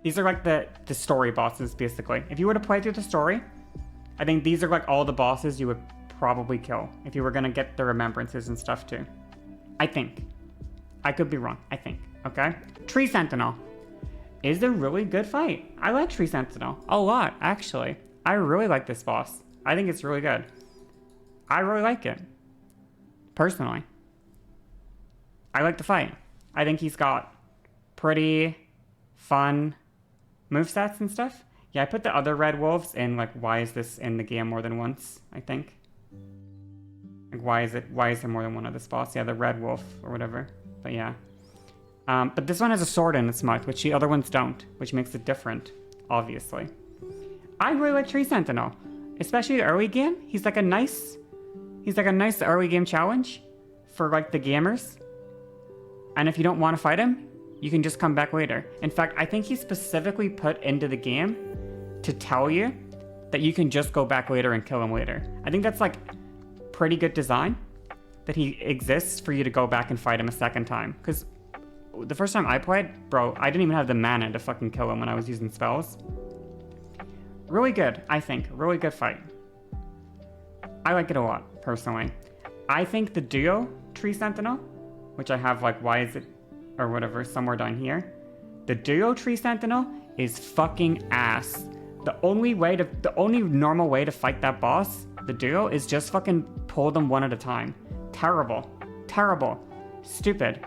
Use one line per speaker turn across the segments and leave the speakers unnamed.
These are like the story bosses, basically. If you were to play through the story, I think these are like all the bosses you would probably kill if you were gonna get the remembrances and stuff too. I think. I could be wrong, I think. Okay? Tree Sentinel is a really good fight. I like Tree Sentinel a lot, actually. I really like this boss. I think it's really good. I really like it. Personally. I like the fight. I think he's got pretty fun movesets and stuff. Yeah, I put the other red wolves in, like, why is this in the game more than once, I think. Like, why is there more than one of this boss? Yeah, the red wolf or whatever. But yeah. But this one has a sword in its mouth, which the other ones don't, which makes it different, obviously. I really like Tree Sentinel, especially the early game. He's like a nice early game challenge for like the gamers. And if you don't want to fight him, you can just come back later. In fact, I think he's specifically put into the game to tell you that you can just go back later and kill him later. I think that's like pretty good design, that he exists for you to go back and fight him a second time. Because the first time I played, bro, I didn't even have the mana to fucking kill him when I was using spells. Really good, I think. Really good fight. I like it a lot, personally. I think the duo Tree Sentinel, which I have like, why is it, or whatever, somewhere down here. The duo Tree Sentinel is fucking ass. The only normal way to fight that boss, the duo, is just fucking pull them one at a time. Terrible. Terrible. Stupid.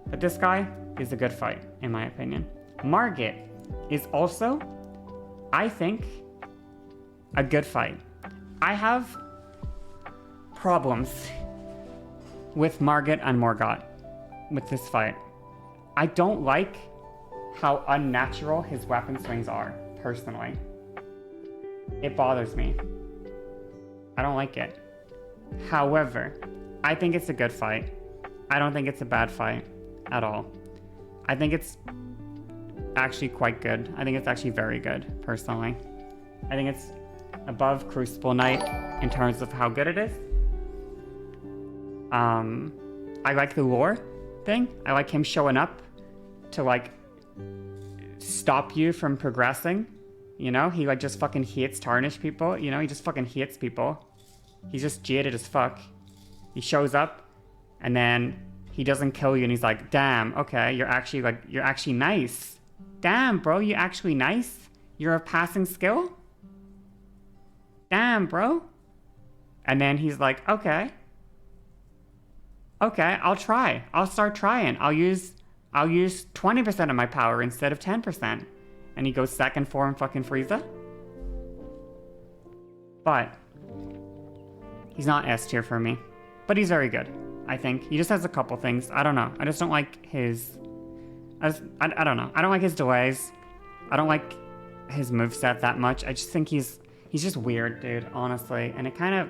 But this guy is a good fight, in my opinion. Margit is also, I think, a good fight. I have problems with Margit and Morgott with this fight. I don't like how unnatural his weapon swings are, personally. It bothers me. I don't like it. However, I think it's a good fight. I don't think it's a bad fight at all. I think it's actually quite good. I think it's actually very good, personally. I think it's above Crucible Knight in terms of how good it is. I like the lore thing. I like him showing up to like stop you from progressing. You know, he like just fucking hates tarnished people. You know, he just fucking hates people. He's just jaded as fuck. He shows up and then he doesn't kill you and he's like, damn, okay, you're actually nice. Damn, bro, you actually nice? You're a passing skill? Damn, bro. And then he's like, okay, I'll try. I'll start trying. I'll use 20% of my power instead of 10%. And he goes second form fucking Frieza. But he's not S tier for me. But he's very good, I think. He just has a couple things. I don't know. I just don't like his... I don't know. I don't like his delays. I don't like his moveset that much. I just think he's just weird, dude, honestly. And it's kind of,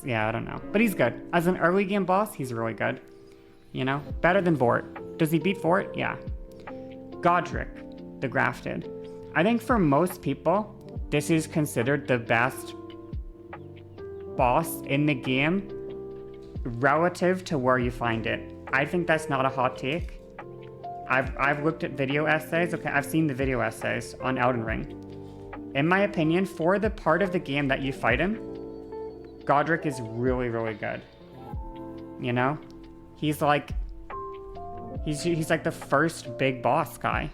yeah, I don't know. But he's good. As an early game boss, he's really good. You know? Better than Vort. Does he beat Vort? Yeah. Godric, the Grafted. I think for most people, this is considered the best boss in the game relative to where you find it. I think that's not a hot take. I've looked at video essays. Okay, I've seen the video essays on Elden Ring. In my opinion, for the part of the game that you fight him, Godric is really, really good. You know? He's like the first big boss guy.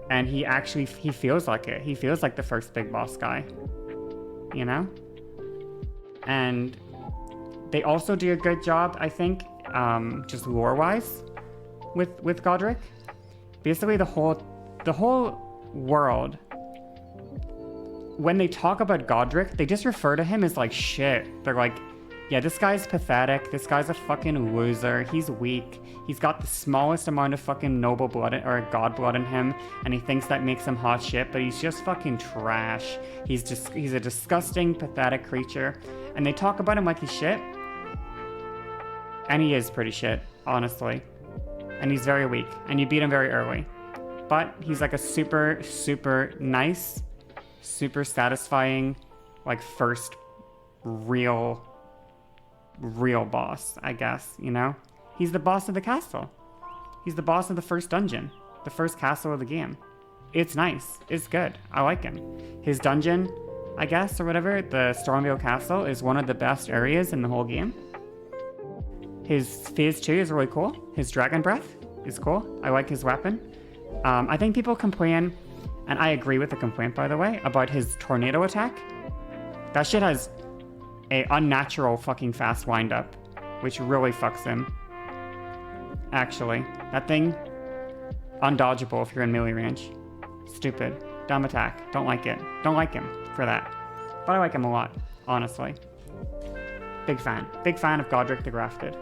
And he feels like it. He feels like the first big boss guy. You know? And they also do a good job, I think, just lore-wise, with Godric. Basically, the whole world, when they talk about Godric, they just refer to him as like shit. They're like, yeah, this guy's pathetic. This guy's a fucking loser. He's weak. He's got the smallest amount of fucking noble blood or god blood in him, and he thinks that makes him hot shit, but he's just fucking trash. He's a disgusting, pathetic creature. And they talk about him like he's shit. And he is pretty shit, honestly. And he's very weak, and you beat him very early. But he's like a super, super nice, super satisfying, like first real boss, I guess, you know? He's the boss of the castle. He's the boss of the first dungeon, the first castle of the game. it's nice. It's good. I like him. His dungeon, I guess, or whatever, the Stormvale Castle, is one of the best areas in the whole game. His Phase 2 is really cool. His Dragon Breath is cool. I like his weapon. I think people complain, and I agree with the complaint, by the way, about his tornado attack. That shit has a unnatural fucking fast wind-up, which really fucks him. Actually, that thing, undodgeable if you're in melee range. Stupid. Dumb attack. Don't like it. Don't like him for that. But I like him a lot, honestly. Big fan. Big fan of Godric the Grafted.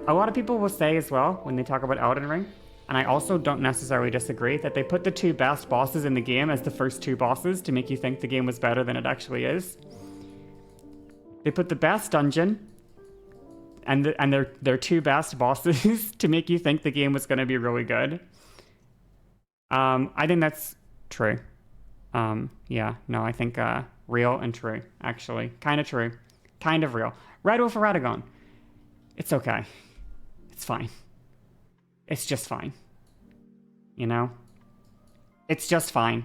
A lot of people will say as well, when they talk about Elden Ring, and I also don't necessarily disagree, that they put the 2 best bosses in the game as the first 2 bosses to make you think the game was better than it actually is. They put the best dungeon and their 2 best bosses to make you think the game was going to be really good. I think that's true. Yeah, no, I think real and true, actually. Kind of true. Kind of real. Red Wolf of Radagon. It's okay. It's fine. It's just fine. You know? It's just fine.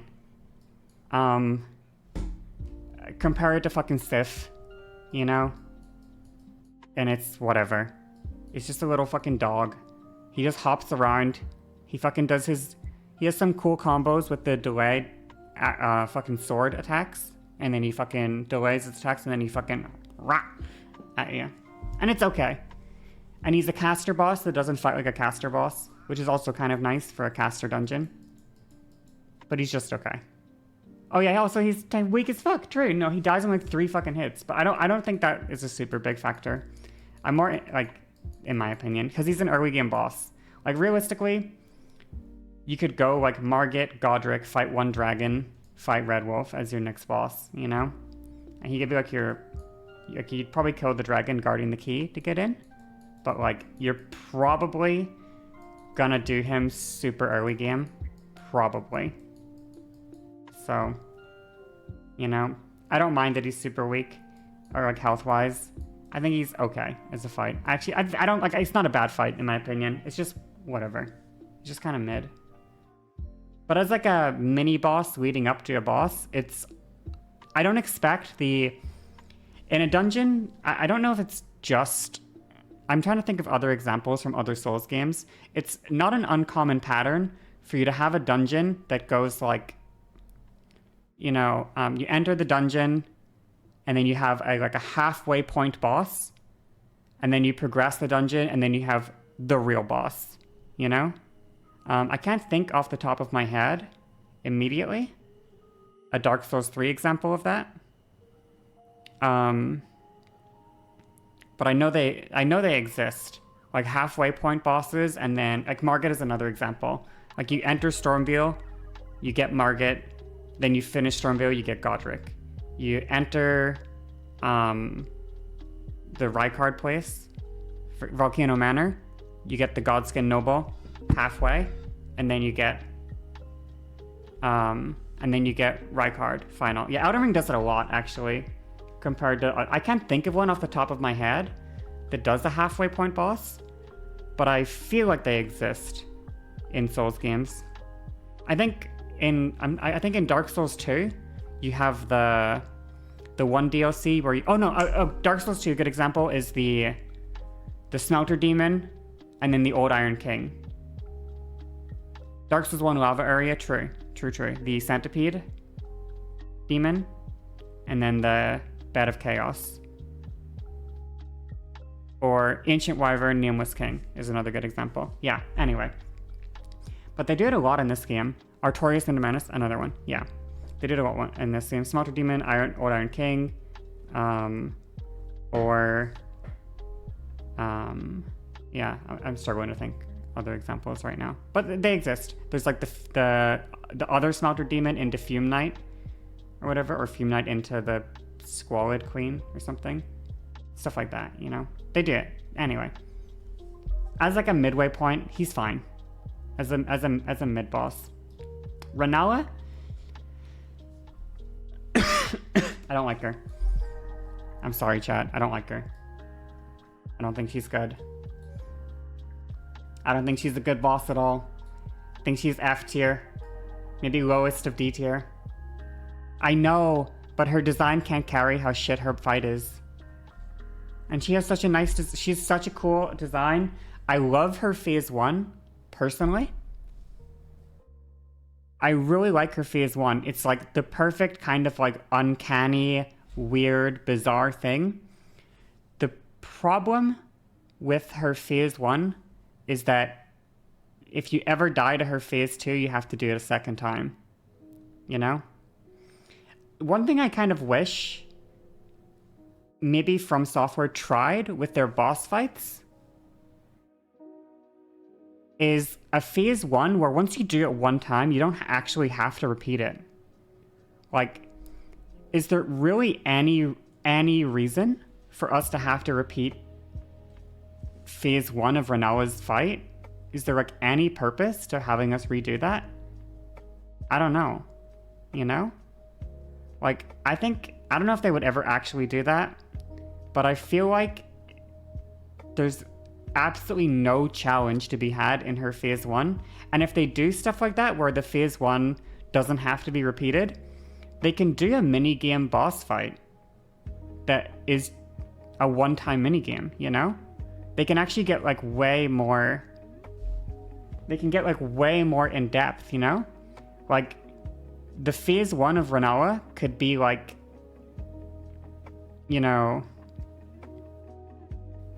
Compare it to fucking Sif, you know? And it's whatever. It's just a little fucking dog. He just hops around. He fucking does his... He has some cool combos with the delayed fucking sword attacks. And then he fucking delays his attacks and then he fucking... Rah, at you. And it's okay. And he's a caster boss that doesn't fight like a caster boss, which is also kind of nice for a caster dungeon. But he's just okay. Oh yeah, also he's weak as fuck. True. No, he dies in like 3 fucking hits. But I don't think that is a super big factor. I'm more like, in my opinion, because he's an early game boss. Like realistically, you could go like Margit, Godric, fight 1 dragon, fight Red Wolf as your next boss, you know? And he could be like you'd probably kill the dragon guarding the key to get in. But like, you're probably gonna do him super early game. Probably. So, you know, I don't mind that he's super weak. Or like health-wise. I think he's okay as a fight. Actually, I don't like, it's not a bad fight in my opinion. It's just whatever. It's just kind of mid. But as like a mini boss leading up to a boss, I don't expect in a dungeon, I don't know if it's just... I'm trying to think of other examples from other Souls games. It's not an uncommon pattern for you to have a dungeon that goes like, you know, you enter the dungeon and then you have like a halfway point boss and then you progress the dungeon and then you have the real boss, you know? I can't think off the top of my head immediately a Dark Souls 3 example of that. But I know they exist. Like halfway point bosses, and then like Margit is another example. Like you enter Stormvale, you get Margit, then you finish Stormvale, you get Godric. You enter the Rykard place, Volcano Manor, you get the Godskin Noble halfway, and then you get Rykard final. Yeah, Elden Ring does it a lot actually. Compared to, I can't think of one off the top of my head that does the halfway point boss, but I feel like they exist in Souls games. I think in Dark Souls 2, you have the one DLC where Dark Souls 2, a good example is the Smelter Demon, and then the Old Iron King. Dark Souls 1 lava area, true. The Centipede Demon, and then the Bed of Chaos. Or Ancient Wyvern, Nameless King is another good example. Yeah, anyway. But they do it a lot in this game. Artorias and Menace, another one. Yeah. They did a lot in this game. Smelter Demon, Old Iron King. Yeah, I'm struggling to think other examples right now. But they exist. There's like the other Smelter Demon into Fume Knight or whatever, or Fume Knight into the Squalid Queen or something. Stuff like that, you know? They do it. Anyway. As like a midway point, he's fine. As a mid boss. Rennala? I don't like her. I'm sorry, chat. I don't like her. I don't think she's good. I don't think she's a good boss at all. I think she's F tier. Maybe lowest of D tier. I know, but her design can't carry how shit her fight is. And she has such a nice, she's such a cool design. I love her phase 1, personally. I really like her phase 1. It's like the perfect kind of like uncanny, weird, bizarre thing. The problem with her phase 1 is that if you ever die to her phase 2, you have to do it a second time. You know? One thing I kind of wish maybe From Software tried with their boss fights is a phase 1 where once you do it one time, you don't actually have to repeat it. Like, is there really any reason for us to have to repeat phase 1 of Renella's fight? Is there like any purpose to having us redo that? I don't know. You know? Like, I don't know if they would ever actually do that, but I feel like there's absolutely no challenge to be had in her phase 1. And if they do stuff like that, where the phase 1 doesn't have to be repeated, they can do a minigame boss fight that is a one-time minigame, you know? They can actually get like way more in depth, you know? Like, the phase 1 of Renella could be like, you know,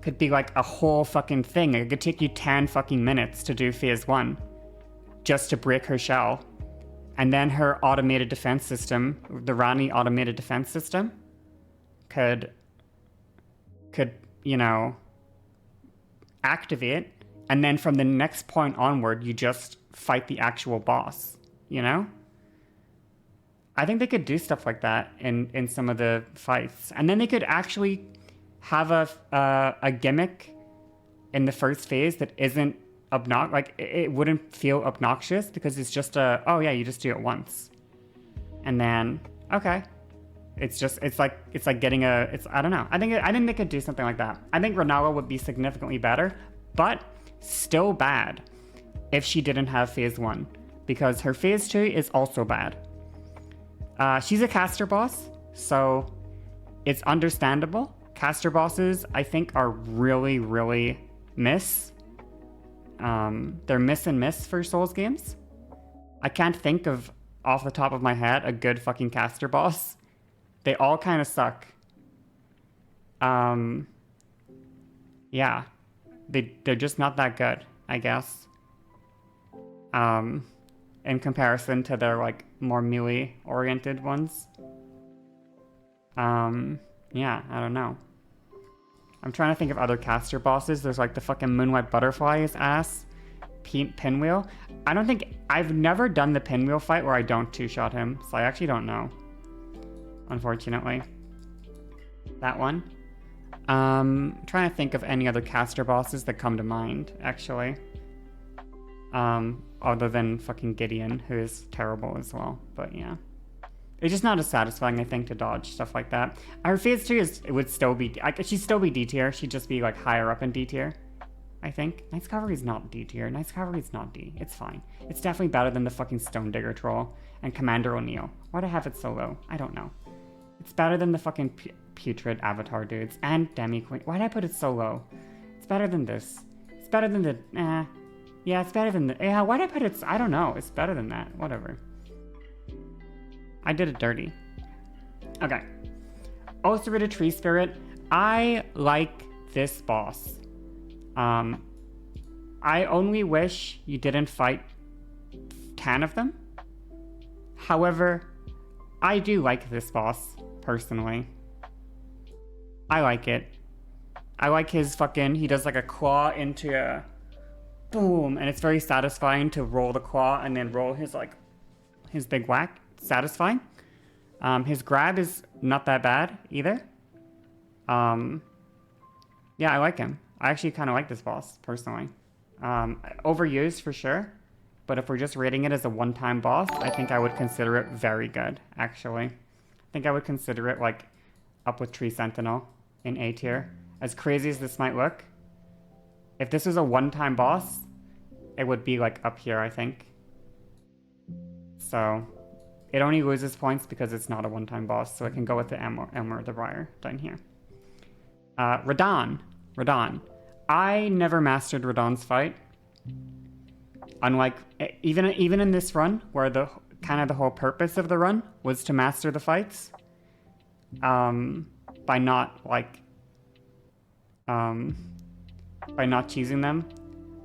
could be like a whole fucking thing. It could take you 10 fucking minutes to do phase 1 just to break her shell. And then her automated defense system, the Rani automated defense system, could, you know, activate. And then from the next point onward, you just fight the actual boss, you know? I think they could do stuff like that in some of the fights. And then they could actually have a gimmick in the first phase that isn't obnoxious. Like, it wouldn't feel obnoxious because it's just oh yeah, you just do it once. And then, okay. It's like getting I don't know. I think they could do something like that. I think Renella would be significantly better, but still bad if she didn't have phase 1, because her phase 2 is also bad. She's a caster boss, so it's understandable. Caster bosses, I think, are really, really miss. They're miss and miss for Souls games. I can't think of, off the top of my head, a good fucking caster boss. They all kind of suck. Yeah. They're just not that good, I guess. In comparison to their, like, more melee-oriented ones. Yeah, I don't know. I'm trying to think of other caster bosses. There's, like, the fucking Moonlight Butterfly's ass. Pinwheel. I've never done the Pinwheel fight where I don't two-shot him, so I actually don't know. Unfortunately. That one. Trying to think of any other caster bosses that come to mind, actually. Other than fucking Gideon, who is terrible as well. But yeah. It's just not as satisfying, I think, to dodge stuff like that. Her phase 2 would still be... she'd still be D tier. She'd just be, like, higher up in D tier, I think. Knight's Cavalry's not D tier. Knight's Cavalry's not D. It's fine. It's definitely better than the fucking Stone Digger Troll and Commander O'Neill. Why'd I have it so low? I don't know. It's better than the fucking putrid Avatar dudes and Demi Queen. Why'd I put it so low? It's better than this. It's better than the... Yeah, it's better than the... Yeah, why'd I put it... I don't know. It's better than that. Whatever. I did it dirty. Okay. Ulcerated Tree Spirit. I like this boss. I only wish you didn't fight 10 of them. However, I do like this boss, personally. I like it. I like his fucking... He does like a claw into a... Boom! And it's very satisfying to roll the claw and then roll his, like... His big whack. Satisfying. His grab is not that bad, either. Yeah, I like him. I actually kind of like this boss, personally. Overused, for sure. But if we're just rating it as a one-time boss, I think I would consider it very good, actually. I think I would consider it, like, up with Tree Sentinel in A tier. As crazy as this might look, if this was a one-time boss, it would be, like, up here, I think. So it only loses points because it's not a one-time boss, so it can go with the Elmer the Briar down here. Radahn. I never mastered Radahn's fight. Unlike, even in this run, where the whole purpose of the run was to master the fights, by not choosing them.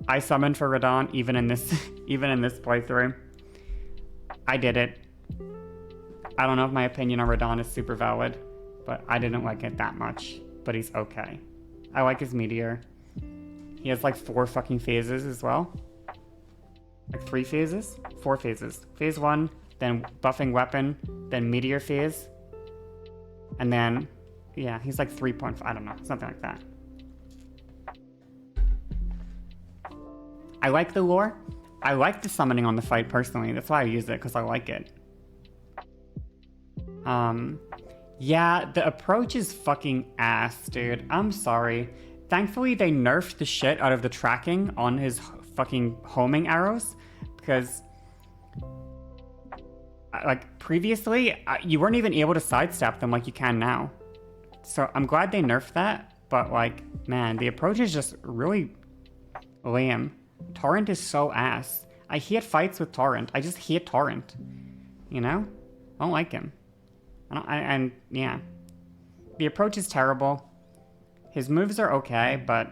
I summoned for Radahn even in this playthrough. I did it. I don't know if my opinion on Radahn is super valid, but I didn't like it that much. But he's okay. I like his meteor. He has like 4 fucking phases as well. Like 3 phases? 4 phases. Phase 1, then buffing weapon, then meteor phase. And then, yeah, he's like 3.5, I don't know, something like that. I like the lore. I like the summoning on the fight personally. That's why I use it, because I like it. Yeah, the approach is fucking ass, dude. I'm sorry. Thankfully, they nerfed the shit out of the tracking on his fucking homing arrows, because like previously, you weren't even able to sidestep them like you can now. So I'm glad they nerfed that, but like, man, the approach is just really lame. Torrent is so ass. I hate fights with Torrent. I just hate Torrent. You know? I don't like him. And yeah. The approach is terrible. His moves are okay, but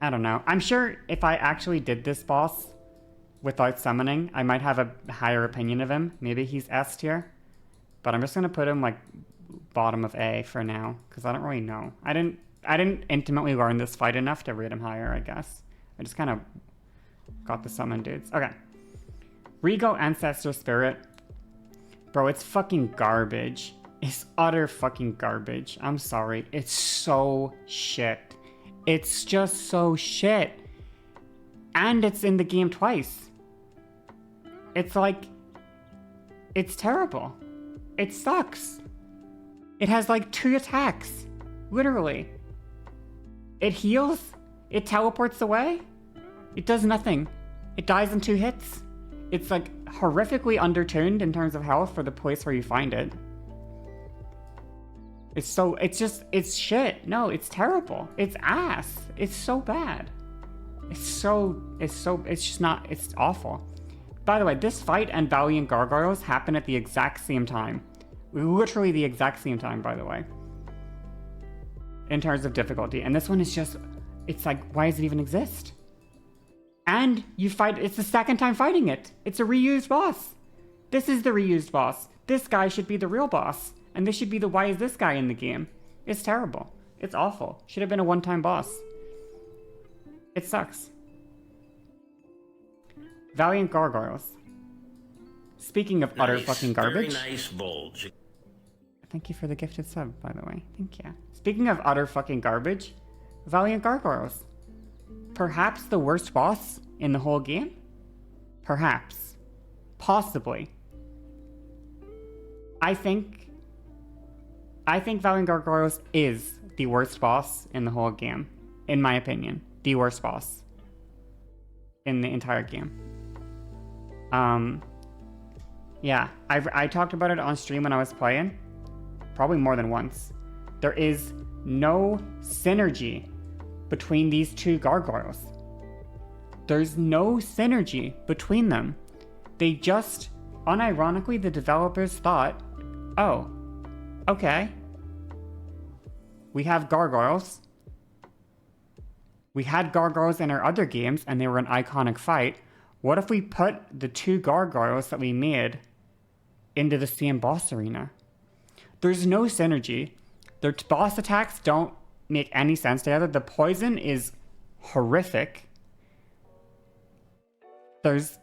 I don't know. I'm sure if I actually did this boss without summoning, I might have a higher opinion of him. Maybe he's S tier. But I'm just gonna put him like bottom of A for now, because I don't really know. I didn't intimately learn this fight enough to rate him higher, I guess. I just kind of got the summon dudes. Okay. Rigo Ancestor Spirit. Bro, it's fucking garbage. It's utter fucking garbage. I'm sorry. It's so shit. It's just so shit. And it's in the game twice. It's like... It's terrible. It sucks. It has like 2 attacks. Literally. It heals. It teleports away. It does nothing. It dies in 2 hits. It's like horrifically undertuned in terms of health for the place where you find it. It's shit. No, it's terrible. It's ass. It's so bad. It's awful. By the way, this fight and Valiant Gargoyles happen at the exact same time. Literally the exact same time, by the way. In terms of difficulty. And this one is just, it's like, why does it even exist? And you fight, it's the second time fighting it. It's a reused boss. This is the reused boss. This guy should be the real boss. And this should be the why is this guy in the game. It's terrible. It's awful. Should have been a one-time boss. It sucks. Valiant Gargoyles. Speaking of utter fucking garbage.
Very nice bulge.
Thank you for the gifted sub, by the way. Thank you. Speaking of utter fucking garbage, Valiant Gargoyles. Perhaps the worst boss in the whole game? Perhaps. Possibly. I think Valiant Gargoyles is the worst boss in the whole game. In my opinion. The worst boss. In the entire game. Yeah. I talked about it on stream when I was playing. Probably more than once. There is no synergy between these 2 gargoyles. There's no synergy between them. They just, unironically, the developers thought, oh, okay, we have gargoyles. We had gargoyles in our other games and they were an iconic fight. What if we put the 2 gargoyles that we made into the same boss arena? There's no synergy. Their boss attacks don't make any sense together. The poison is horrific. There's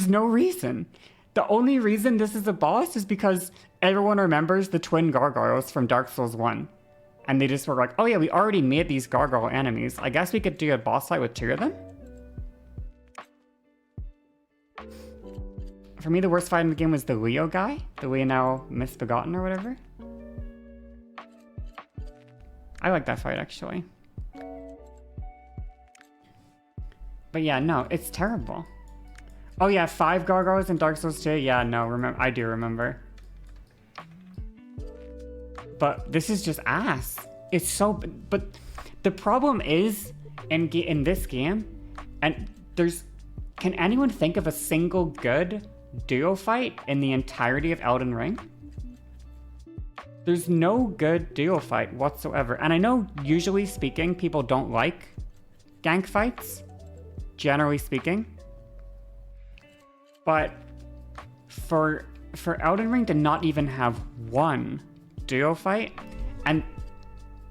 no reason. The only reason this is a boss is because everyone remembers the twin gargoyles from Dark Souls 1. And they just were like, oh yeah, we already made these gargoyle enemies. I guess we could do a boss fight with 2 of them? For me, the worst fight in the game was the Leo guy. The Lionel Misbegotten or whatever. I like that fight, actually. But yeah, no, it's terrible. Oh yeah, 5 gargoyles in Dark Souls 2? Yeah, no, I do remember. But this is just ass. It's so... But the problem is, in this game, and there's... Can anyone think of a single good duo fight in the entirety of Elden Ring? There's no good duo fight whatsoever. And I know, usually speaking, people don't like gank fights, generally speaking. But for Elden Ring to not even have one duo fight, and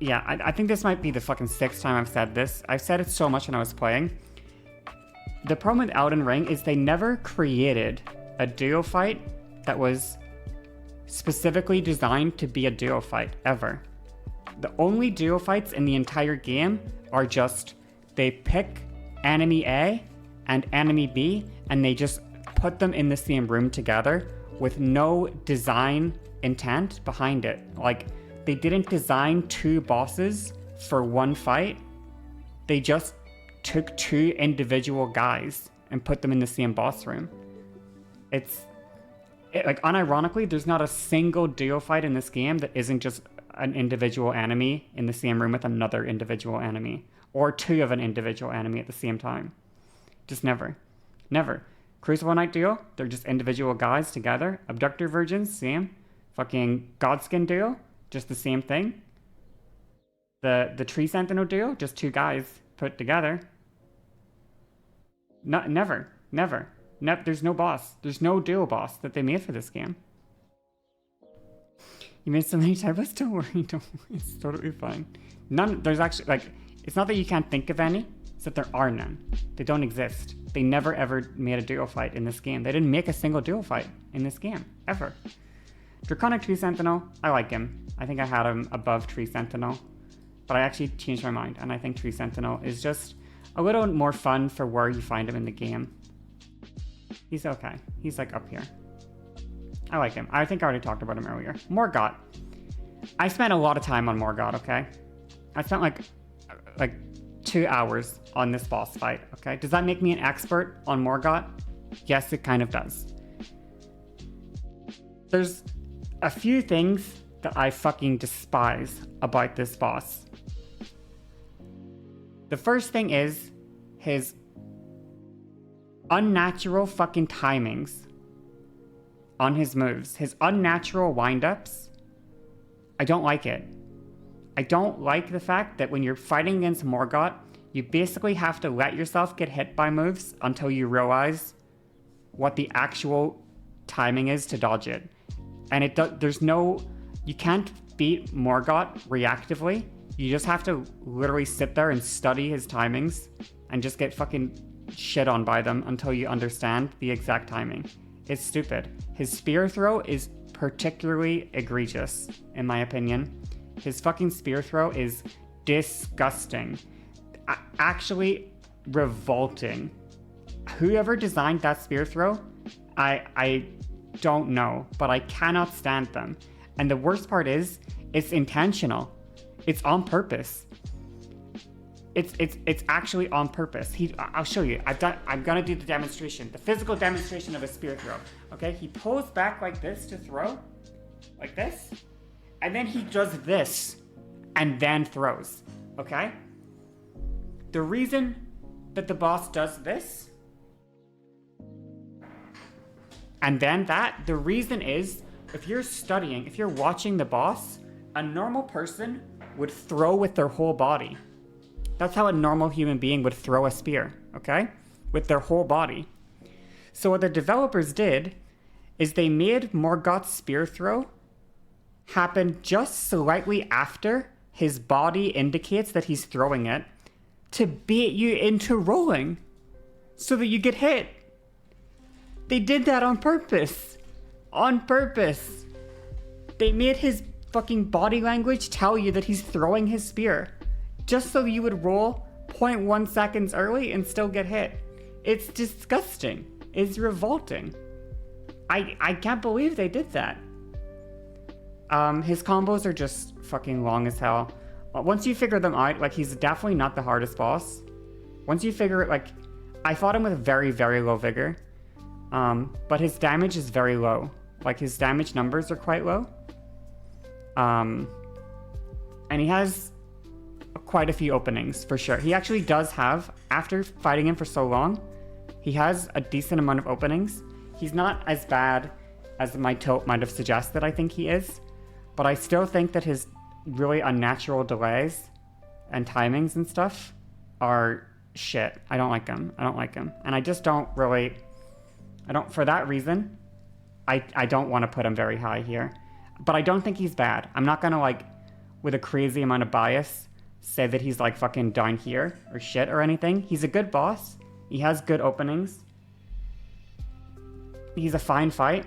yeah, I think this might be the fucking 6th time I've said this. I've said it so much when I was playing. The problem with Elden Ring is they never created a duo fight that was specifically designed to be a duo fight, ever. The only duo fights in the entire game are just, they pick enemy A and enemy B, and they just put them in the same room together with no design intent behind it. Like, they didn't design 2 bosses for one fight. They just took 2 individual guys and put them in the same boss room. Like, unironically, there's not a single duo fight in this game that isn't just an individual enemy in the same room with another individual enemy, or 2 of an individual enemy at the same time. Just never. Never. Crucible Knight duo, they're just individual guys together. Abductor Virgins, same. Fucking Godskin duo, just the same thing. The Tree Sentinel duo, just 2 guys put together. Never. There's no boss. There's no duo boss that they made for this game. You made so many typos, don't worry. It's totally fine. There's actually, like, it's not that you can't think of any, it's that there are none. They don't exist. They never ever made a duo fight in this game. They didn't make a single duo fight in this game, ever. Draconic Tree Sentinel, I like him. I think I had him above Tree Sentinel, but I actually changed my mind, and I think Tree Sentinel is just a little more fun for where you find him in the game. He's okay. He's like up here. I like him. I think I already talked about him earlier. Morgott. I spent a lot of time on Morgott, okay? I spent like 2 hours on this boss fight, okay? Does that make me an expert on Morgott? Yes, it kind of does. There's a few things that I fucking despise about this boss. The first thing is his unnatural fucking timings on his moves. His unnatural windups. I don't like it. I don't like the fact that when you're fighting against Morgott, you basically have to let yourself get hit by moves until you realize what the actual timing is to dodge it. And you can't beat Morgott reactively. You just have to literally sit there and study his timings and just get fucking shit on by them until you understand the exact timing. It's stupid. His spear throw is particularly egregious, in my opinion. His fucking spear throw is disgusting. Actually revolting. Whoever designed that spear throw, I don't know, but I cannot stand them. And the worst part is, it's intentional. It's on purpose. It's actually on purpose. I'll show you. I'm gonna do the demonstration, the physical demonstration of a spear throw. Okay, he pulls back like this to throw, like this, and then he does this, and then throws. Okay. The reason that the boss does this, and then that, the reason is, if you're watching the boss, a normal person would throw with their whole body. That's how a normal human being would throw a spear, okay? With their whole body. So what the developers did is they made Morgott's spear throw happen just slightly after his body indicates that he's throwing it to bait you into rolling so that you get hit. They did that on purpose. On purpose. They made his fucking body language tell you that he's throwing his spear, just so you would roll 0.1 seconds early and still get hit. It's disgusting. It's revolting. I can't believe they did that. His combos are just fucking long as hell. Once you figure them out, like, he's definitely not the hardest boss. Once you figure it, like, I fought him with very, very low vigor. But his damage is very low. Like, his damage numbers are quite low. And he has quite a few openings, for sure. He actually does have, after fighting him for so long, he has a decent amount of openings. He's not as bad as my tilt might have suggested I think he is. But I still think that his really unnatural delays and timings and stuff are shit. I don't like him. I don't like him. And I just don't really... for that reason, I don't want to put him very high here. But I don't think he's bad. I'm not gonna, like, with a crazy amount of bias, say that he's, like, fucking down here or shit or anything. He's a good boss. He has good openings. He's a fine fight.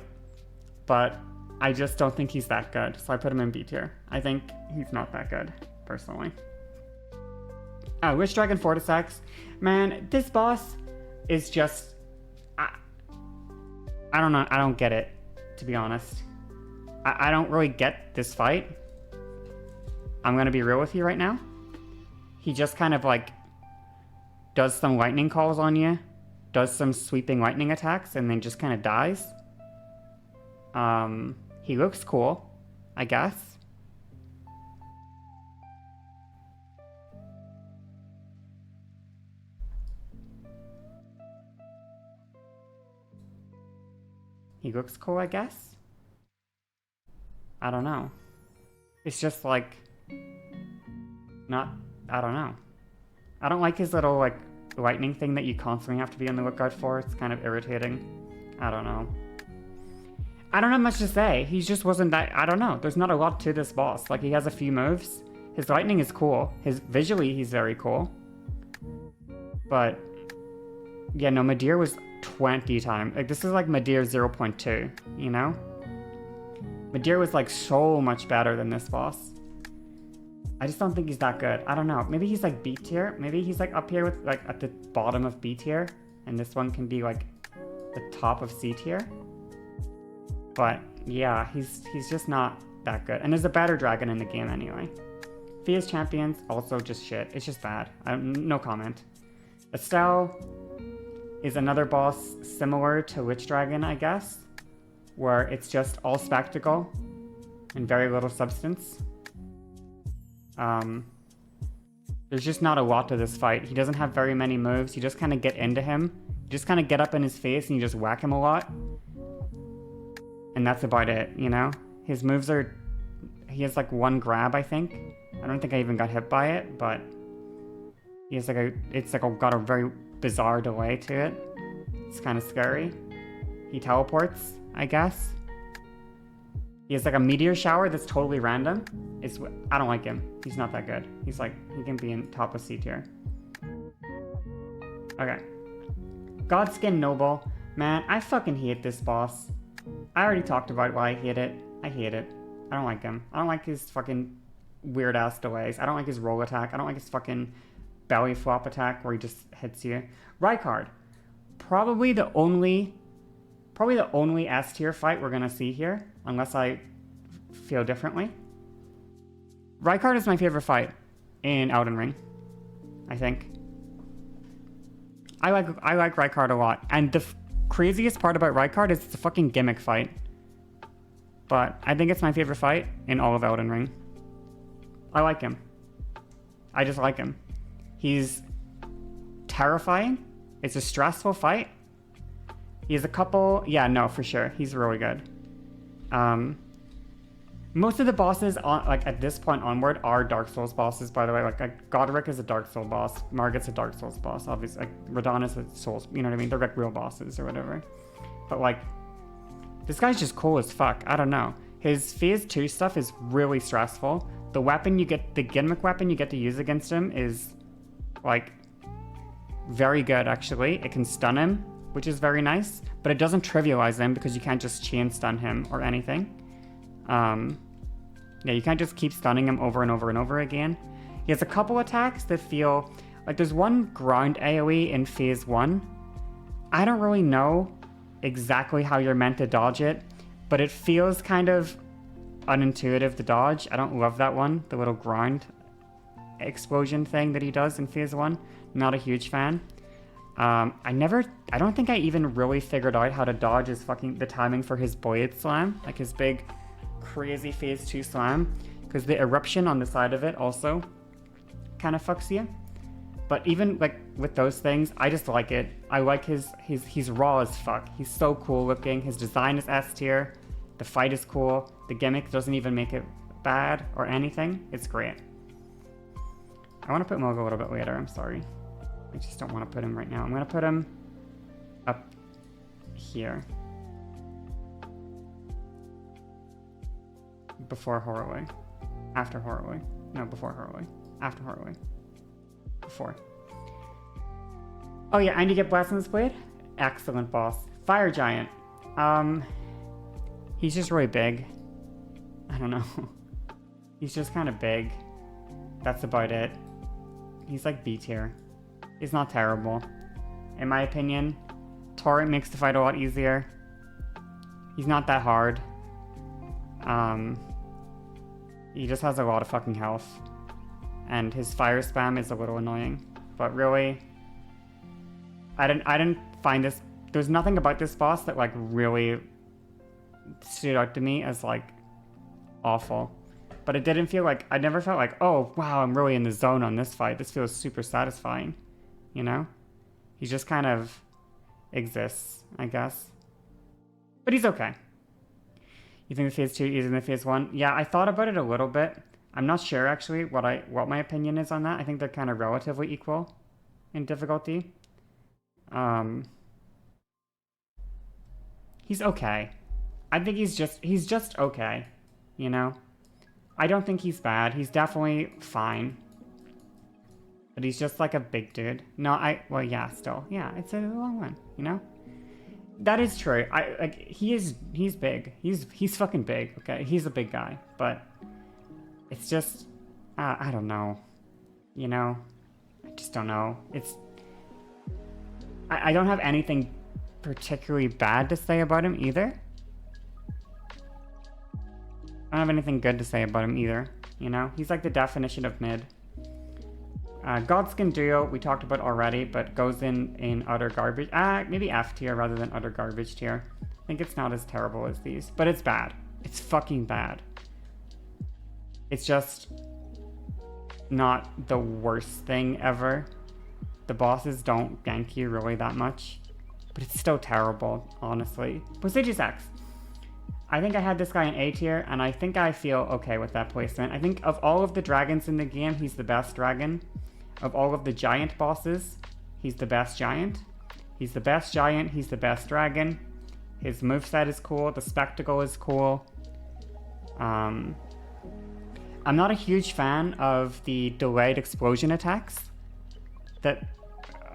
But I just don't think he's that good. So I put him in B tier. I think he's not that good, personally. Witch Dragon Fortisex. Man, this boss is just... I don't know. I don't get it, to be honest. I don't really get this fight. I'm going to be real with you right now. He just kind of, like, does some lightning calls on you, does some sweeping lightning attacks, and then just kind of dies. He looks cool, I guess. He looks cool, I guess? I don't know. It's just like... I don't know. I don't like his little, like, lightning thing that you constantly have to be on the lookout for. It's kind of irritating. I don't know. I don't have much to say. He just wasn't that... I don't know. There's not a lot to this boss. Like, he has a few moves. His lightning is cool. Visually, he's very cool. But... yeah, no, Madeir was 20 times. Like, this is like Madeir 0.2, you know? Madeir was, like, so much better than this boss. I just don't think he's that good. I don't know. Maybe he's, like, B tier. Maybe he's, like, up here with, like, at the bottom of B tier. And this one can be, like, the top of C tier. But, yeah, he's just not that good. And there's a better dragon in the game anyway. Fia's Champions, also just shit. It's just bad. No comment. Estelle is another boss similar to Witch Dragon, I guess, where it's just all spectacle and very little substance. There's just not a lot to this fight. He doesn't have very many moves. You just kind of get into him. You just kind of get up in his face and you just whack him a lot. And that's about it, you know? His moves are... he has like one grab, I think. I don't think I even got hit by it, but... he has like a... it's like got a very bizarre delay to it. It's kind of scary. He teleports, I guess. He has like a meteor shower that's totally random. I don't like him. He's not that good. He's like, he can be in top of C tier. Okay. Godskin Noble. Man, I fucking hate this boss. I already talked about why I hate it. I hate it. I don't like him. I don't like his fucking weird ass delays. I don't like his roll attack. I don't like his fucking belly flop attack where he just hits you. Rykard. Probably the only S tier fight we're gonna see here, unless I feel differently. Rykard is my favorite fight in Elden Ring, I think. I like Rykard a lot, and the craziest part about Rykard is it's a fucking gimmick fight. But I think it's my favorite fight in all of Elden Ring. I like him. I just like him. He's terrifying. It's a stressful fight. He has a couple... yeah, no, for sure. He's really good. Most of the bosses, like at this point onward, are Dark Souls bosses, by the way. Like Godric is a Dark Souls boss. Margit's a Dark Souls boss, obviously. Like, Radahn a Souls... you know what I mean? They're like real bosses or whatever. But like... this guy's just cool as fuck. I don't know. His Phase 2 stuff is really stressful. The weapon you get... the gimmick weapon you get to use against him is... like... very good, actually. It can stun him, which is very nice. But it doesn't trivialize him because you can't just chain stun him or anything. Yeah, you can't just keep stunning him over and over and over again. He has a couple attacks that feel... like, there's one ground AoE in Phase 1. I don't really know exactly how you're meant to dodge it, but it feels kind of unintuitive to dodge. I don't love that one, the little ground explosion thing that he does in Phase 1. Not a huge fan. I don't think I even really figured out how to dodge the timing for his Boyd Slam, like his big, crazy phase 2 slam, because the eruption on the side of it also kind of fucks you. But even like with those things, I just like it. I like he's raw as fuck. He's so cool looking. His design is S tier. The fight is cool. The gimmick doesn't even make it bad or anything. It's great. I want to put Moog a little bit later, I'm sorry. I just don't want to put him right now. I'm going to put him up here. Before Horrorway. After Horrorway. No, before Horrorway. After Horrorway. Before. Oh yeah, and you get Blasphemous Blade? Excellent boss. Fire Giant. He's just really big. I don't know. He's just kind of big. That's about it. He's like B tier. He's not terrible. In my opinion, Torrent makes the fight a lot easier. He's not that hard. He just has a lot of fucking health. And his fire spam is a little annoying. But really, I didn't find this... There's nothing about this boss that like really stood out to me as like awful. But it didn't feel like... I never felt like, oh wow, I'm really in the zone on this fight. This feels super satisfying. You know? He just kind of exists, I guess. But he's okay. You think the phase 2 is in the phase 1? Yeah, I thought about it a little bit. I'm not sure actually what my opinion is on that. I think they're kind of relatively equal in difficulty. He's okay. I think he's just okay, you know? I don't think he's bad. He's definitely fine. But he's just like a big dude. No, well, yeah, still. Yeah, it's a long one, you know? That is true. He's big. He's fucking big, okay? He's a big guy, but it's just, I don't know. You know? I just don't know. I don't have anything particularly bad to say about him either. I don't have anything good to say about him either, you know? He's like the definition of mid. Godskin Duo, we talked about already, but goes in utter garbage. Maybe F tier rather than utter garbage tier. I think it's not as terrible as these, but it's bad. It's fucking bad. It's just not the worst thing ever. The bosses don't gank you really that much, but it's still terrible, honestly. Prestigious X. I think I had this guy in A tier, and I think I feel okay with that placement. I think of all of the dragons in the game, he's the best dragon. Of all of the giant bosses, he's the best giant. He's the best giant, he's the best dragon. His moveset is cool, the spectacle is cool. I'm not a huge fan of the delayed explosion attacks that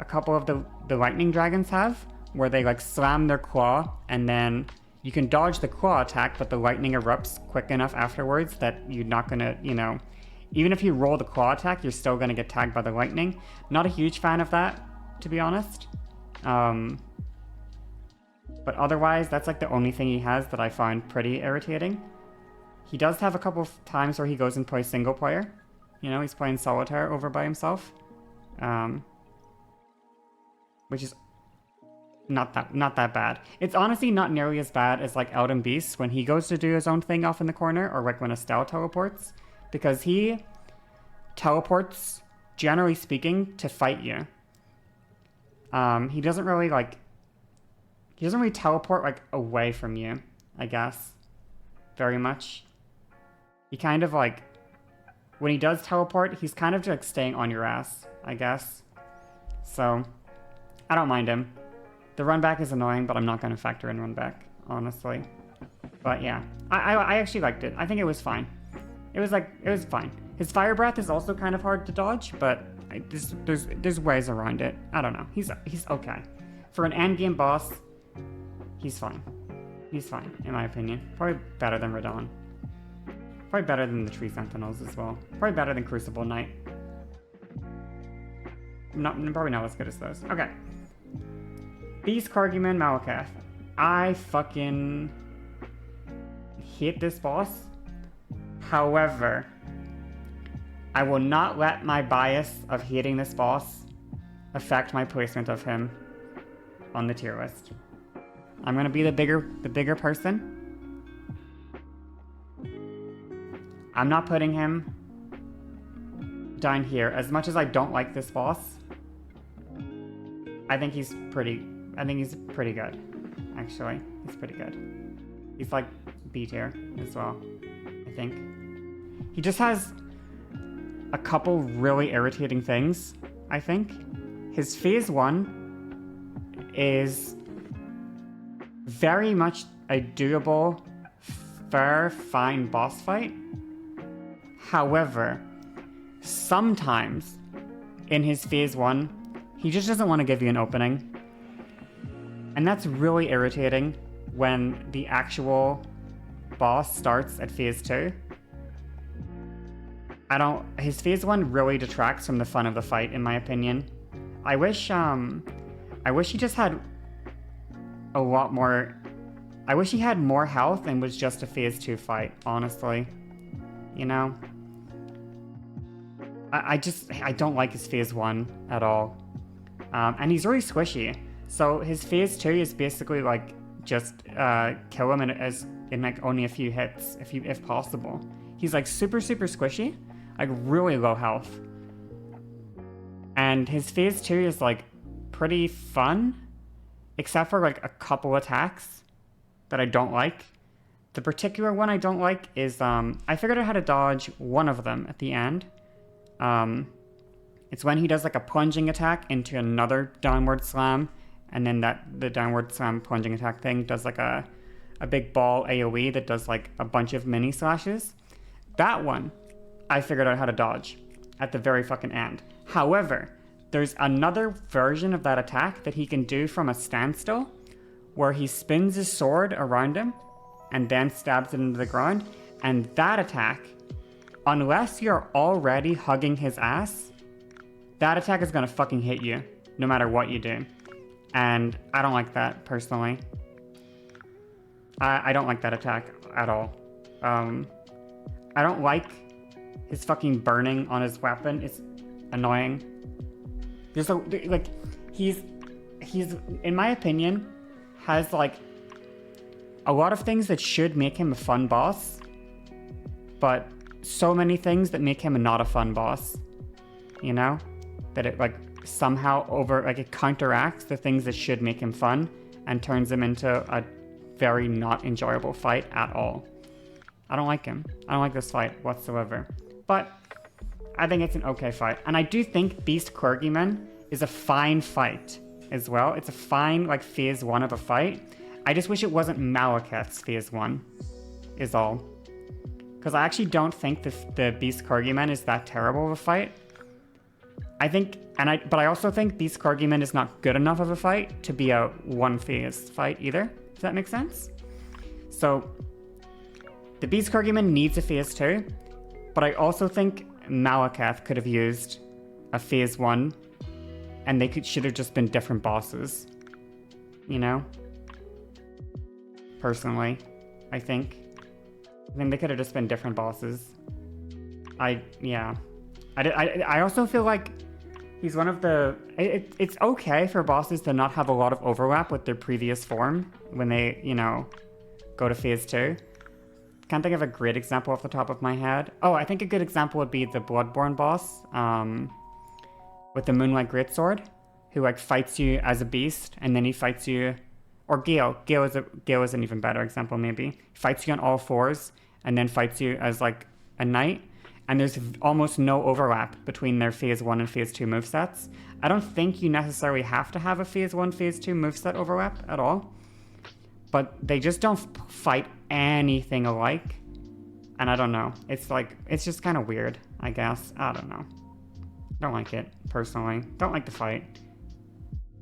a couple of the lightning dragons have, where they like slam their claw and then you can dodge the claw attack, but the lightning erupts quick enough afterwards that you're not gonna, you know, even if you roll the claw attack, you're still gonna get tagged by the lightning. Not a huge fan of that, to be honest. But otherwise, that's like the only thing he has that I find pretty irritating. He does have a couple of times where he goes and plays single player. You know, he's playing solitaire over by himself. Which is not that bad. It's honestly not nearly as bad as like Elden Beast when he goes to do his own thing off in the corner, or like when Estelle teleports, because he teleports, generally speaking, to fight you. He doesn't really teleport like away from you, I guess, very much. He kind of like, when he does teleport, he's kind of just like staying on your ass, I guess. So I don't mind him. The run back is annoying, but I'm not going to factor in run back, honestly. But yeah, I actually liked it. I think it was fine. It was fine. His fire breath is also kind of hard to dodge, but there's ways around it. I don't know. He's okay. For an end game boss, he's fine. He's fine, in my opinion. Probably better than Radon. Probably better than the Tree Sentinels as well. Probably better than Crucible Knight. Probably not as good as those. Okay. Beast Carguman Malakath. I fucking hate this boss. However, I will not let my bias of hating this boss affect my placement of him on the tier list. I'm gonna be the bigger person. I'm not putting him down here. As much as I don't like this boss, I think he's pretty good. Actually, he's pretty good. He's like B tier as well, I think. He just has a couple really irritating things, I think. His phase 1 is very much a doable, fair, fine boss fight. However, sometimes in his phase 1, he just doesn't want to give you an opening. And that's really irritating when the actual boss starts at phase 2. His phase 1 really detracts from the fun of the fight, in my opinion. I wish he just had a lot more. I wish he had more health and was just a phase 2 fight, honestly. You know? I don't like his phase 1 at all. And he's really squishy. So his phase 2 is basically like just kill him in like only a few hits, if possible. He's like super squishy, like really low health. And his phase 2 is like pretty fun, except for like a couple attacks that I don't like. The particular one I don't like is I figured out how to dodge one of them at the end. It's when he does like a plunging attack into another downward slam, and then the downward slam plunging attack thing does like a big ball AoE that does like a bunch of mini slashes. That one I figured out how to dodge at the very fucking end. However, there's another version of that attack that he can do from a standstill, where he spins his sword around him and then stabs it into the ground. And that attack, unless you're already hugging his ass, that attack is gonna fucking hit you no matter what you do. And I don't like that, personally. I don't like that attack at all. I don't like his fucking burning on his weapon. It's annoying. He's in my opinion, has like a lot of things that should make him a fun boss, but so many things that make him not a fun boss, you know? That it like somehow it counteracts the things that should make him fun and turns him into a very not enjoyable fight at all. I don't like him. I don't like this fight whatsoever. But I think it's an okay fight. And I do think Beast Clergyman is a fine fight as well. It's a fine like phase 1 of a fight. I just wish it wasn't Malekith's phase 1 is all. Because I actually don't think the Beast Clergyman is that terrible of a fight. But I also think Beast Clergyman is not good enough of a fight to be a one phase fight either. Does that make sense? So the Beast Clergyman needs a phase 2, but I also think Malekith could have used a phase 1, and they should have just been different bosses. You know? Personally, I think they could have just been different bosses. I also feel like he's one of the... It's okay for bosses to not have a lot of overlap with their previous form when they, go to phase 2. Can't think of a great example off the top of my head. Oh, I think a good example would be the Bloodborne boss with the Moonlight Greatsword, who fights you as a beast, and then he fights you... Or Gale. Gale is an even better example, maybe. He fights you on all fours, and then fights you as a knight. And there's almost no overlap between their phase 1 and phase 2 movesets. I don't think you necessarily have to have a phase 1, phase 2 moveset overlap at all. But they just don't fight anything alike. And I don't know. It's just kind of weird, I guess. I don't know. Don't like it, personally. Don't like the fight.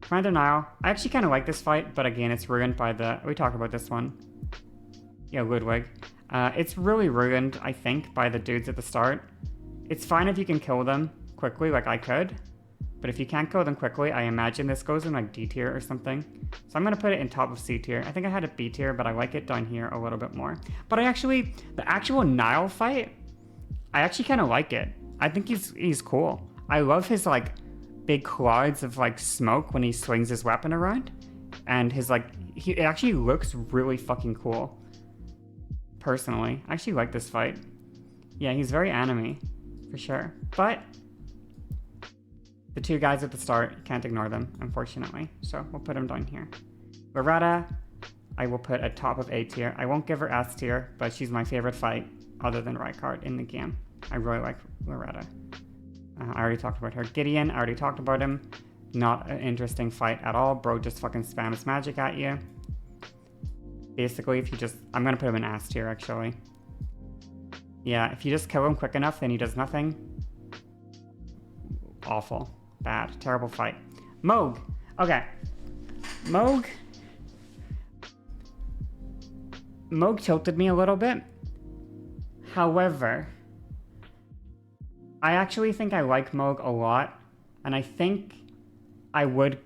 Command Denial. I actually kind of like this fight, but again, it's ruined by we talked about this one. Yeah, Ludwig. It's really ruined, I think, by the dudes at the start. It's fine if you can kill them quickly, like I could. But if you can't kill them quickly, I imagine this goes in D tier or something. So I'm going to put it in top of C tier. I think I had it B tier, but I like it down here a little bit more. But the actual Nile fight, I actually kind of like it. I think he's cool. I love his big clouds of like smoke when he swings his weapon around. And his like, it actually looks really fucking cool. Personally, I actually like this fight. Yeah, he's very anime, for sure. But the two guys at the start, you can't ignore them, unfortunately. So we'll put him down here. Loretta, I will put at top of A tier. I won't give her S tier, but she's my favorite fight other than Rykard in the game. I really like Loretta. I already talked about her. Gideon, I already talked about him. Not an interesting fight at all. Bro just fucking spams magic at you. Basically, if you just... I'm gonna put him in S tier, actually. Yeah, if you just kill him quick enough, then he does nothing. Awful. Bad. Terrible fight. Moog. Okay. Moog tilted me a little bit. However, I actually think I like Moog a lot, and I think I would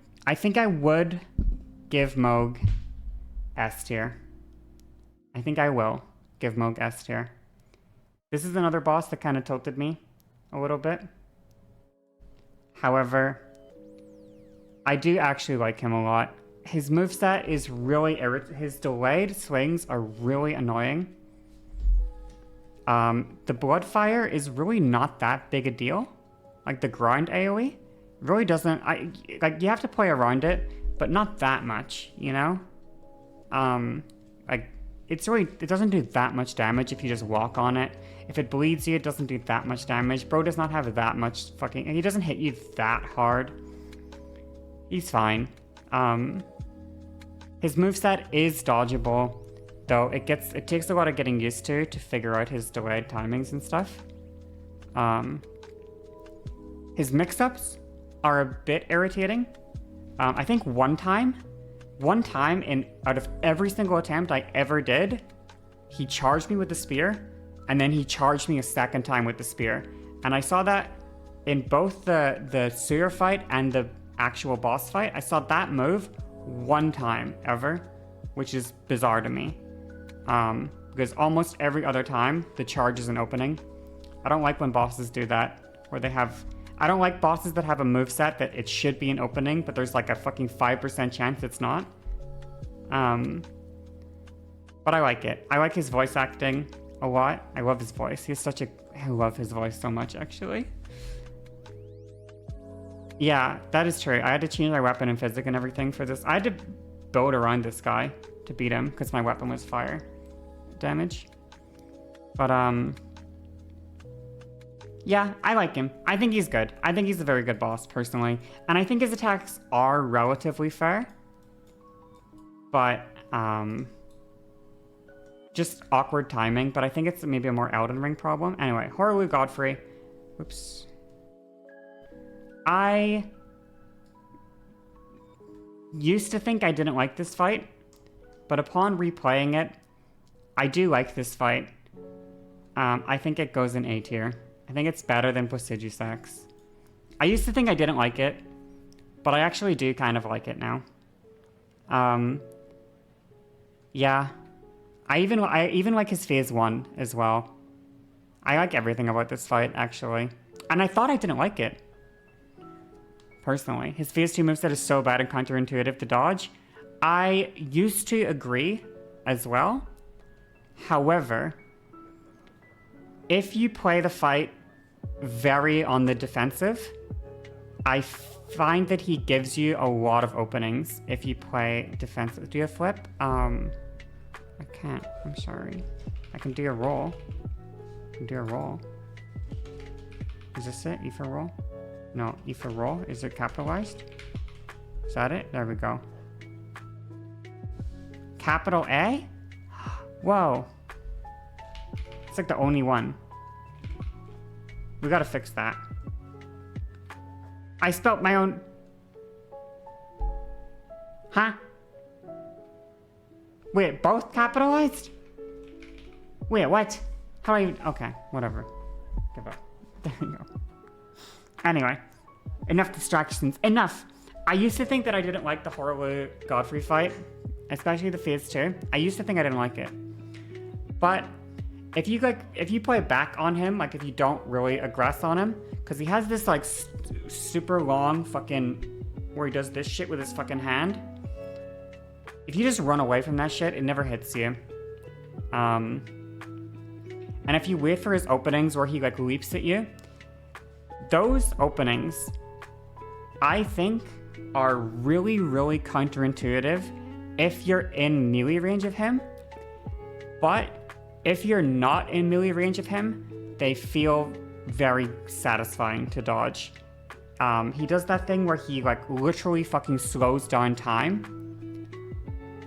give Moog S tier. I think I will give Moog S tier. This is another boss that kind of tilted me a little bit. However, I do actually like him a lot. His moveset is really his delayed swings are really annoying. The Bloodfire is really not that big a deal. Like the grind AoE really doesn't... like you have to play around it, but not that much, you know? Like it doesn't do that much damage if you just walk on it. If it bleeds you, it doesn't do that much damage. Bro does not have that much fucking... He doesn't hit you that hard. He's fine. His moveset is dodgeable, though it takes a lot of getting used to figure out his delayed timings and stuff. His mix-ups are a bit irritating. I think one time out of every single attempt I ever did, he charged me with the spear, and then he charged me a second time with the spear. And I saw that in both the sewer fight and the actual boss fight. I saw that move one time ever, which is bizarre to me. Because almost every other time, the charge is an opening. I don't like when bosses do that, where they have... I don't like bosses that have a moveset that it should be an opening, but there's like a fucking 5% chance it's not. But I like it. I like his voice acting a lot. I love his voice. I love his voice so much, actually. Yeah, that is true. I had to change my weapon and physic and everything for this. I had to build around this guy to beat him because my weapon was fire damage. But, yeah, I like him. I think he's good. I think he's a very good boss, personally. And I think his attacks are relatively fair. But, just awkward timing. But I think it's maybe a more Elden Ring problem. Anyway, Horaloo Godfrey. Whoops. I used to think I didn't like this fight, but upon replaying it, I do like this fight. I think it goes in A tier. I think it's better than Prestigious. I used to think I didn't like it, but I actually do kind of like it now. Yeah. I even like his phase 1 as well. I like everything about this fight, actually. And I thought I didn't like it. Personally. His phase 2 moveset is so bad and counterintuitive to dodge. I used to agree as well. However, if you play the fight very on the defensive, I find that he gives you a lot of openings if you play defensive. Do you have flip? I can't. I'm sorry. I can do a roll. Is this it? Aoife roll? No, Aoife roll. Is it capitalized? Is that it? There we go. Capital A? Whoa. It's like the only one. We gotta fix that. I spelt my own... Huh? Wait, both capitalized? Wait, what? How do I... Okay, whatever. Give up. There we go. Anyway. Enough distractions. Enough! I used to think that I didn't like the Horaloo Godfrey fight. Especially the phase 2. I used to think I didn't like it. But... if you play back on him, like if you don't really aggress on him, because he has this like super long fucking, where he does this shit with his fucking hand. If you just run away from that shit, it never hits you. And if you wait for his openings where he like leaps at you, those openings, I think, are really, really counterintuitive if you're in melee range of him. But if you're not in melee range of him, they feel very satisfying to dodge. He does that thing where he like literally fucking slows down time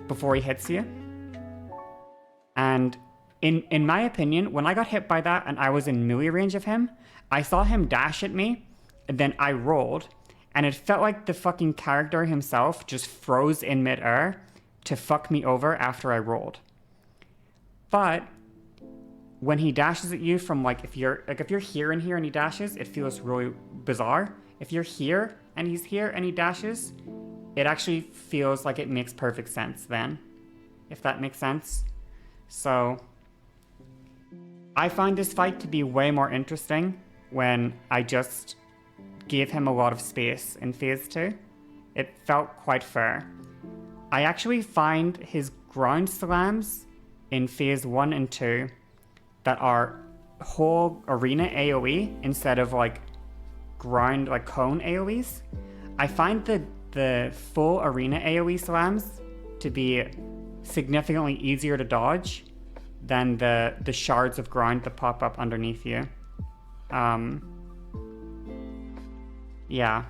before he hits you. And in my opinion, when I got hit by that and I was in melee range of him, I saw him dash at me, and then I rolled, and it felt like the fucking character himself just froze in midair to fuck me over after I rolled. But when he dashes at you from like, if you're here and here and he dashes, it feels really bizarre. If you're here and he's here and he dashes, it actually feels like it makes perfect sense then, if that makes sense. So I find this fight to be way more interesting when I just gave him a lot of space in phase 2. It felt quite fair. I actually find his ground slams in phase 1 and 2 that are whole arena AoE instead of like ground, like cone AoEs. I find the full arena AoE slams to be significantly easier to dodge than the shards of ground that pop up underneath you. Yeah.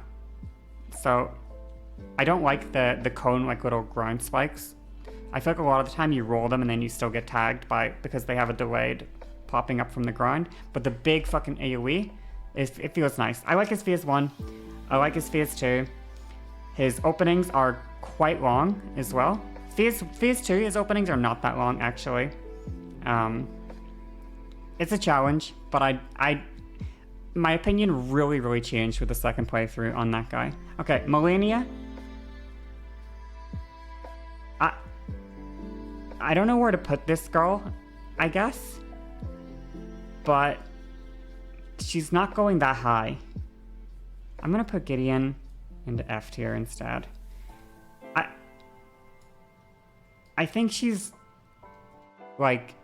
So I don't like the cone like little ground spikes. I feel like a lot of the time you roll them and then you still get tagged because they have a delayed popping up from the ground. But the big fucking AoE, it feels nice. I like his phase 1. I like his phase 2. His openings are quite long as well. Phase 2, his openings are not that long actually. It's a challenge, but my opinion really, really changed with the second playthrough on that guy. Okay, Melania. I don't know where to put this girl, I guess. But she's not going that high. I'm gonna put Gideon into F tier instead. I think she's like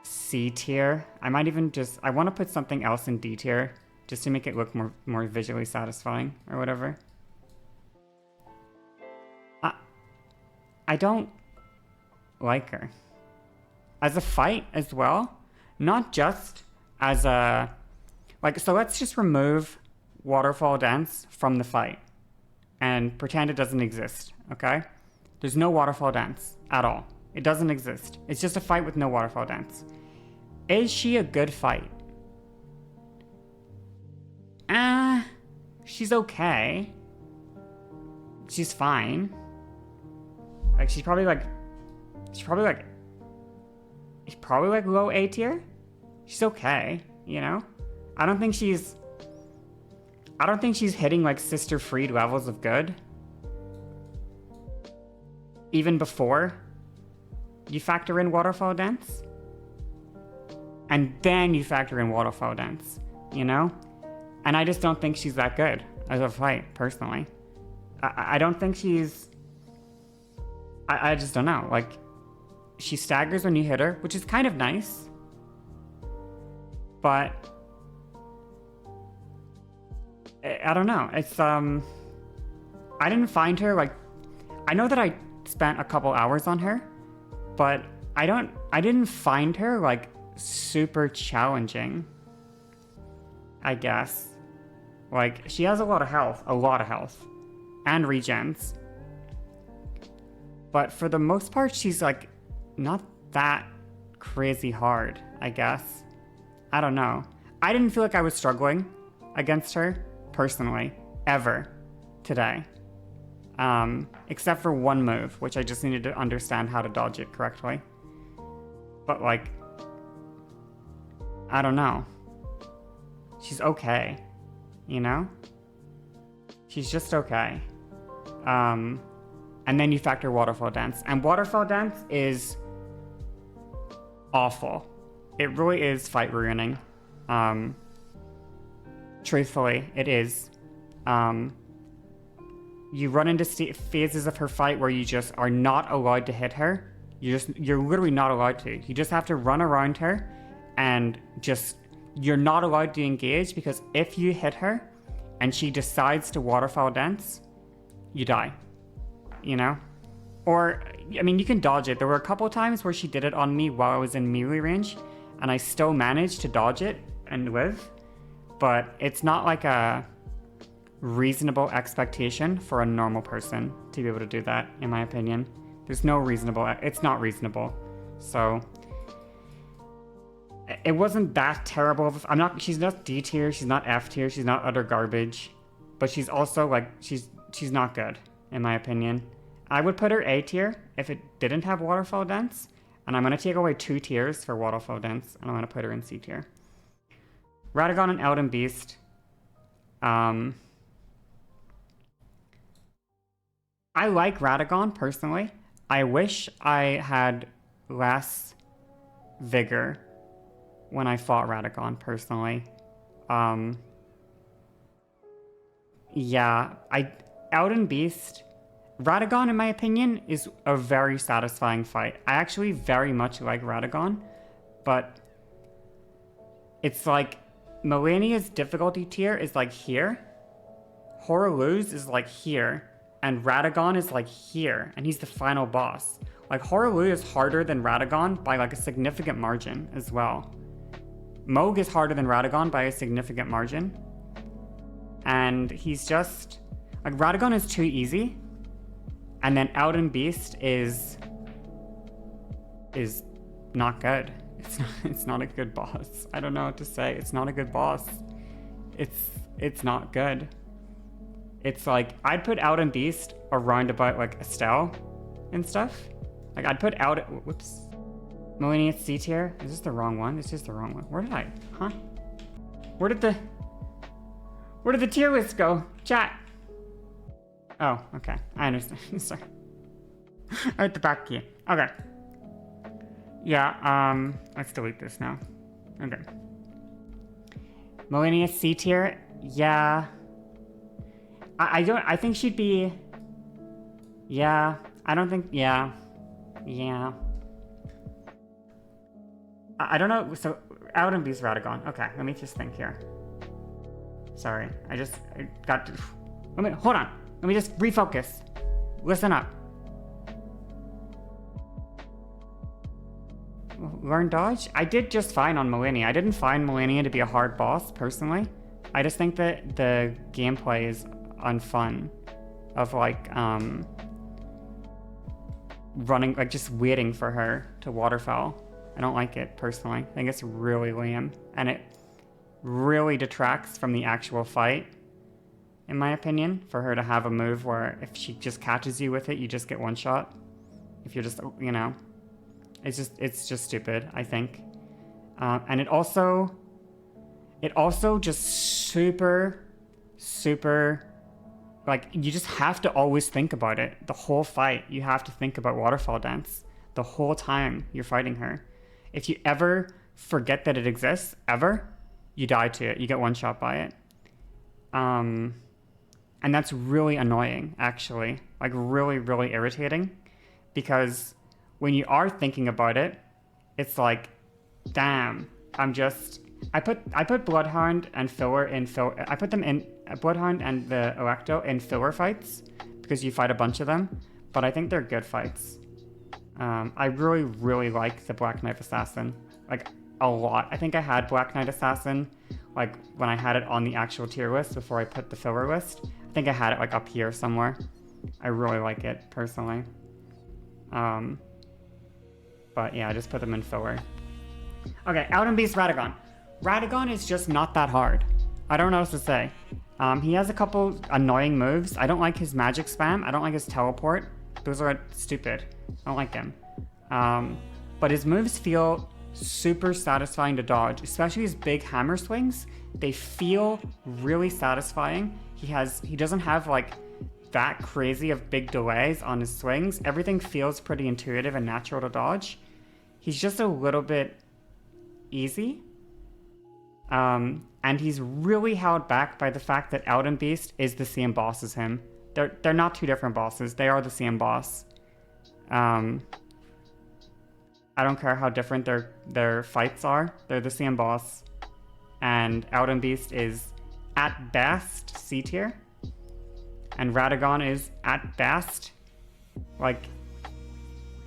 C tier. I might even I want to put something else in D tier just to make it look more visually satisfying or whatever. I don't like her as a fight as well, not just as a like. So let's just remove Waterfall Dance from the fight and pretend it doesn't exist. Okay, there's no Waterfall Dance at all. It doesn't exist. It's just a fight with no Waterfall Dance. Is she a good fight? She's okay. She's fine. Like she's probably like low A tier. She's okay, you know? I don't think she's hitting like Sister Freed levels of good. Even before you factor in Waterfall Dance. And then you factor in Waterfall Dance, you know? And I just don't think she's that good as a fight, personally. I don't think she's... I just don't know. Like, she staggers when you hit her, which is kind of nice. But... I don't know. It's, I didn't find her, like... I know that I spent a couple hours on her, but I didn't find her, like, super challenging, I guess. Like, she has a lot of health, and regens. But for the most part, she's, like, not that crazy hard, I guess. I don't know. I didn't feel like I was struggling against her, personally, ever, today. Except for one move, which I just needed to understand how to dodge it correctly. But, like, I don't know. She's okay, you know? She's just okay. And then you factor Waterfall Dance. And Waterfall Dance is awful. It really is fight ruining. Truthfully, it is. You run into phases of her fight where you just are not allowed to hit her. You're literally not allowed to. You just have to run around her and you're not allowed to engage, because if you hit her and she decides to waterfall dance, you die, you know? Or, I mean, you can dodge it. There were a couple times where she did it on me while I was in melee range, and I still managed to dodge it and live, but it's not like a reasonable expectation for a normal person to be able to do that, in my opinion. It's not reasonable. So it wasn't that terrible. She's not D tier, she's not F tier, she's not utter garbage, but she's also like, she's not good, in my opinion. I would put her A tier if it didn't have waterfall dance, and I'm going to take away 2 tiers for waterfall dance, and I'm going to put her in C tier. Radagon and Elden Beast. I like Radagon, personally. I wish I had less vigor when I fought Radagon, personally. Elden Beast... Radagon, in my opinion, is a very satisfying fight. I actually very much like Radagon, but it's like Malenia's difficulty tier is like here, Horaloo's is like here, and Radagon is like here, and he's the final boss. Like, Horaloo is harder than Radagon by like a significant margin as well. Moog is harder than Radagon by a significant margin. And he's just... like, Radagon is too easy. And then Elden Beast is not good. It's not a good boss. I don't know what to say. It's not a good boss. It's not good. It's like, I'd put Elden Beast around about like Estelle and stuff. Like, I'd put whoops. Malenia C tier. Is this the wrong one? This is the wrong one. Where did the tier list go? Chat. Oh, okay. I understand. Sorry. At the back key. Okay. Yeah, let's delete this now. Okay. Malenia C tier. Yeah. I think she'd be... yeah. I don't think... yeah. Yeah. I don't know. So, Elden Beast Radagon. Okay, let me just think here. Sorry. I got to... hold on. Let me just refocus. Listen up. Learn dodge? I did just fine on Malenia. I didn't find Malenia to be a hard boss, personally. I just think that the gameplay is unfun. Of like, running, like just waiting for her to waterfall. I don't like it, personally. I think it's really lame. And it really detracts from the actual fight, in my opinion, for her to have a move where if she just catches you with it, you just get one shot. If you're just, you know, it's just stupid, I think. And it also just super, like, you just have to always think about it. The whole fight, you have to think about waterfall dance the whole time you're fighting her. If you ever forget that it exists, ever, you die to it. You get one shot by it. And that's really annoying, actually. Like, really, really irritating. Because when you are thinking about it, it's like, damn, I put Bloodhound and Filler in I put them in Bloodhound and the Electo in filler fights because you fight a bunch of them, but I think they're good fights. I really, really like the Black Knight Assassin, like a lot. I think I had Black Knight Assassin like when I had it on the actual tier list before I put the filler list. I think I had it like up here somewhere. I really like it personally. But yeah, I just put them in filler. Okay, Elden Beast Radagon. Radagon is just not that hard. I don't know what to say. He has a couple annoying moves. I don't like his magic spam. I don't like his teleport. Those are stupid. I don't like him. But his moves feel super satisfying to dodge, especially his big hammer swings. They feel really satisfying. He doesn't have like that crazy of big delays on his swings. Everything feels pretty intuitive and natural to dodge. He's just a little bit easy. And he's really held back by the fact that Elden Beast is the same boss as him. They're not two different bosses. They are the same boss. I don't care how different their fights are. They're the same boss. And Elden Beast is at best C tier. And Radagon is at best like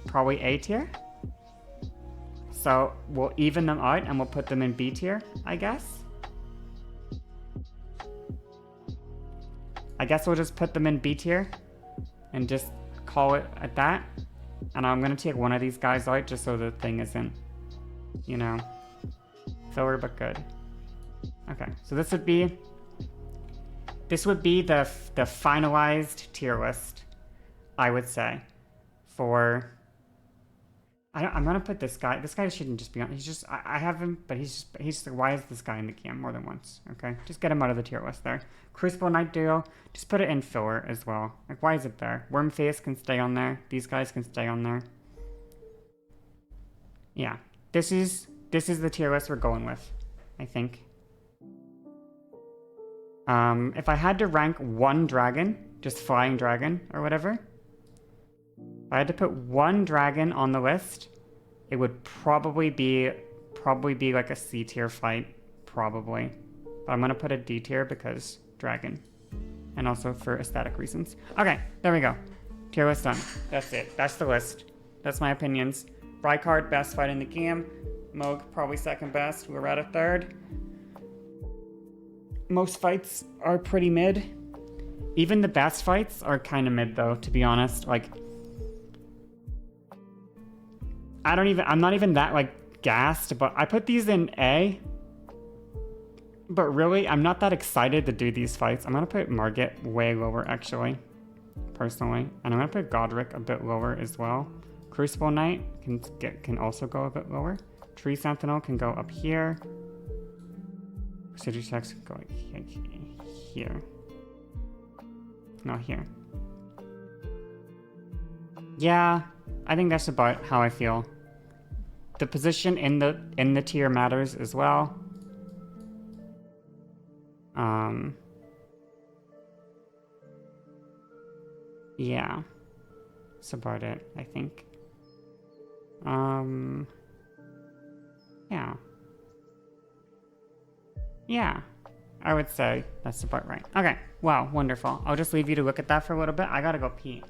probably A tier. So we'll even them out and we'll put them in B tier, I guess. I guess we'll just put them in B tier and just call it at that. And I'm going to take one of these guys out just so the thing isn't, you know, filler but good. Okay, so this would be the finalized tier list, I would say, for... I'm gonna put this guy. This guy shouldn't just be on. He's just. I have him, but he's just. Why is this guy in the game more than once? Okay, just get him out of the tier list there. Crucible Knight Duo. Just put it in filler as well. Like, why is it there? Wormface can stay on there. These guys can stay on there. Yeah, this is the tier list we're going with, I think. If I had to rank one dragon, just flying dragon or whatever. If I had to put one dragon on the list, it would probably be like a C tier fight, probably. But I'm gonna put a D tier because dragon, and also for aesthetic reasons. Okay, there we go. Tier list done. That's it. That's the list. That's my opinions. Rykard, best fight in the game. Moog, probably second best. We're at a third. Most fights are pretty mid. Even the best fights are kind of mid though, to be honest. Like, I'm not even that, like, gassed, but I put these in A. But really, I'm not that excited to do these fights. I'm gonna put Margit way lower, actually, personally. And I'm gonna put Godric a bit lower as well. Crucible Knight can also go a bit lower. Tree Sentinel can go up here. City Checks can go here. Not here. Yeah, I think that's about how I feel. The position in the tier matters as well. Yeah, that's about it, I think. Yeah, I would say that's about right. Okay, wow, wonderful. I'll just leave you to look at that for a little bit. I gotta go pee.